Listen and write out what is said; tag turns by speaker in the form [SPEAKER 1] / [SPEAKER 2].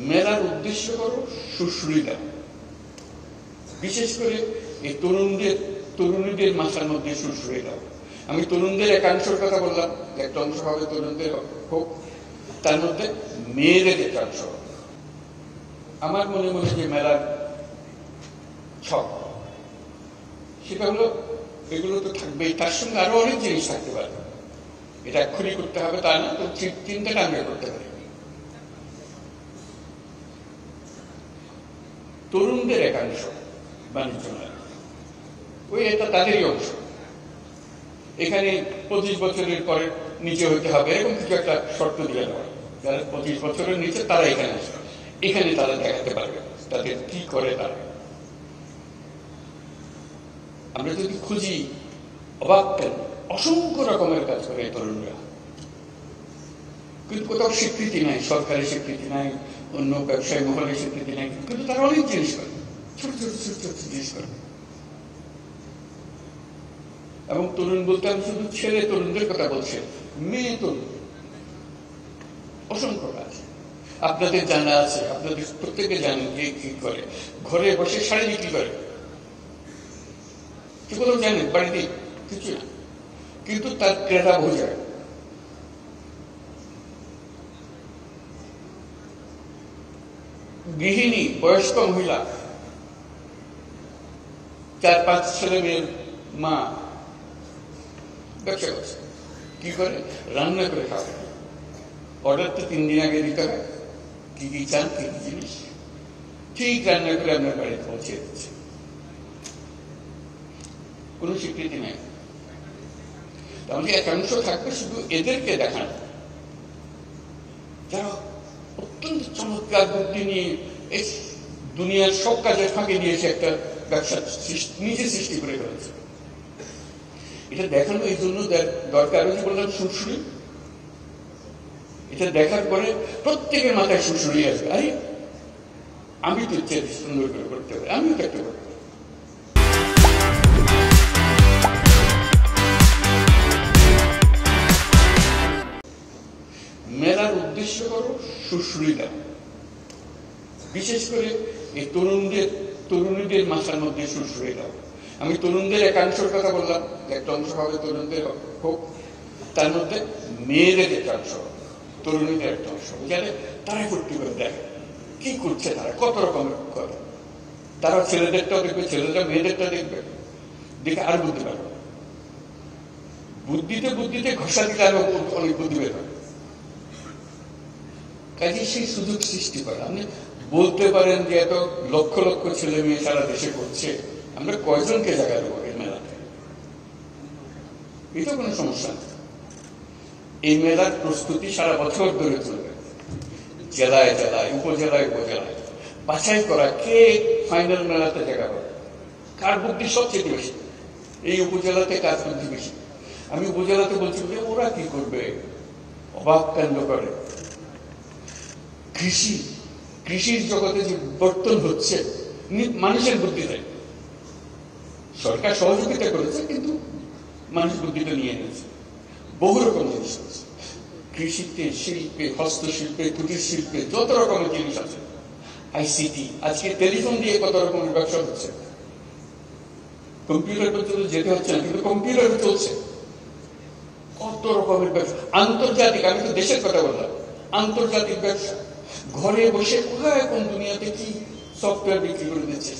[SPEAKER 1] মেলার উদ্দেশ্য করো সুশ্রীরা, বিশেষ করে এই তরুণীদের মাথার মধ্যে সুশ্রী দাও। আমি তরুণদের একাংশের কথা বললাম, একটা অংশ হবে তরুণদের হোক, তার মধ্যে মেয়েদের একাংশ। আমার মনে মনে যে মেলার ছক, সেটা হলো এগুলো তো থাকবেই, তার সঙ্গে আরো অনেক জিনিস থাকতে পারে। এটা এক্ষুনি করতে হবে তা না, তো চিন্তাটা আমরা করতে পারি। তরুণদের একাংশ বাণিজ্য মেলা, ওই এটা তাদেরই অংশ। এখানে 25 বছরের পরে নিচে হইতে হবে এরকম কিছু একটা শর্ত দিয়ে দেওয়া। যারা 25 বছরের নিচে তারা এখানে আসবে, এখানে তারা দেখাতে পারবে তাদের কি করে তারা। আমরা যদি খুঁজি অবাক কেন, অসংখ্য রকমের কাজ করে এই তরুণরা, কিন্তু কোথাও স্বীকৃতি নাই, সরকারি স্বীকৃতি নাই, অন্য ব্যবসায়ী মহলের স্বীকৃতি নাই, কিন্তু তারা অনেক জিনিস করে, ছোট ছোট ছোট ছোট জিনিস করে। এবং তরুণ বলতে আমি শুধু ছেলে তরুণদের কথা বলছি, মেয়ে তরুণ অসংখ্য কাজ আপনাদের জানা আছে, আপনাদের প্রত্যেকে জানেন যে কি করে। ঘরে বসে শাড়ি বিক্রি করে, সেগুলো জানেন, বাড়িতে কিছু না, কিন্তু তার ক্রেতা বোঝায়। গৃহিণী, বয়স্ক মহিলা, 4-5 ছেলে মেয়ের মা ব্যবসা করছে, কি করে? রান্না করে খাওয়া। অর্ডার তো 3 দিন আগে দিতে হয়, কি কি চান, কি কি জিনিস, ঠিক রান্না করে আপনার বাড়িতে পৌঁছে দিচ্ছে। কোন স্বীকৃতি নেই। তাহলে একাংশ থাকবে শুধু এদেরকে দেখানো, যারা অত্যন্ত চমৎকার বুদ্ধি নিয়ে এই দুনিয়ার সব কাজের ফাঁকে দিয়েছে, একটা ব্যবসা নিজে সৃষ্টি করে ফেলেছে। এটা দেখানো এই জন্য দরকার হচ্ছে, বললাম সুশ্রী। এটা দেখার পরে প্রত্যেকের মাথায় সুশ্রী আসবে, আরে আমি তো সুন্দর করে করতে পারি, আমিও তো একটা করতে পারি। মেলার উদ্দেশ্য করো সুশ্রী দাও, বিশেষ করে এই তরুণীদের মাথার মধ্যে সুশ্রী দাও। আমি তরুণদের একাংশের কথা বললাম, একটা অংশ হবে তরুণদের হোক, তার মধ্যে মেয়েদের একাংশ, তরুণীদের একটা অংশ, যাতে তারা করতে করে দেখে কি করছে, তারা কত রকমের করে। তারা ছেলেদেরটাও দেখবে, ছেলেরা মেয়েদেরটা দেখবে, দেখে আর বুদ্ধি পারবে। বুদ্ধিতে ঘষা দিলে আরো অনেক বুদ্ধি বের হবে। কাজে সেই সুযোগ সৃষ্টি করে। আপনি বলতে পারেন যে এত লক্ষ লক্ষ ছেলে মেয়ে সারা দেশে করছে, আমরা কয়জনকে জায়গা দেবো এই মেলাতে? এটা কোনো সমস্যা নেই। এই মেলার প্রস্তুতি সারা বছর ধরে চলবে, জেলায় জেলায়, উপজেলায় উপজেলায় বাছাই করা কে ফাইনাল মেলাতে জায়গা পাবে, কার বুদ্ধি সবচেয়ে বেশি, এই উপজেলাতে কার বুদ্ধি বেশি। আমি উপজেলাতে বলছি যে ওরা কি করবে, অবাক কাণ্ড করে। কৃষির জগতে যে বর্তন হচ্ছে মানুষের বুদ্ধিতে, সরকার সহযোগিতা করেছে, কিন্তু মানুষ বুদ্ধিটা নিয়ে নিয়েছে। বহু রকম জিনিস আছে কৃষিতে, শিল্পে, হস্তশিল্পে, কুটির শিল্পে, যত রকমের জিনিস আছে। আইসিটি, আজকে টেলিফোন দিয়ে কত রকমের ব্যবসা হচ্ছে, কম্পিউটার পর্যন্ত যেতে হচ্ছে না, কিন্তু কম্পিউটারে চলছে কত রকমের ব্যবসা। আন্তর্জাতিক, আমি তো দেশের কথা বললাম, আন্তর্জাতিক ব্যবসা। ঘরে বসে কোথায় কোন দুনিয়াতে কি সফটওয়্যার বিক্রি করে দিচ্ছে।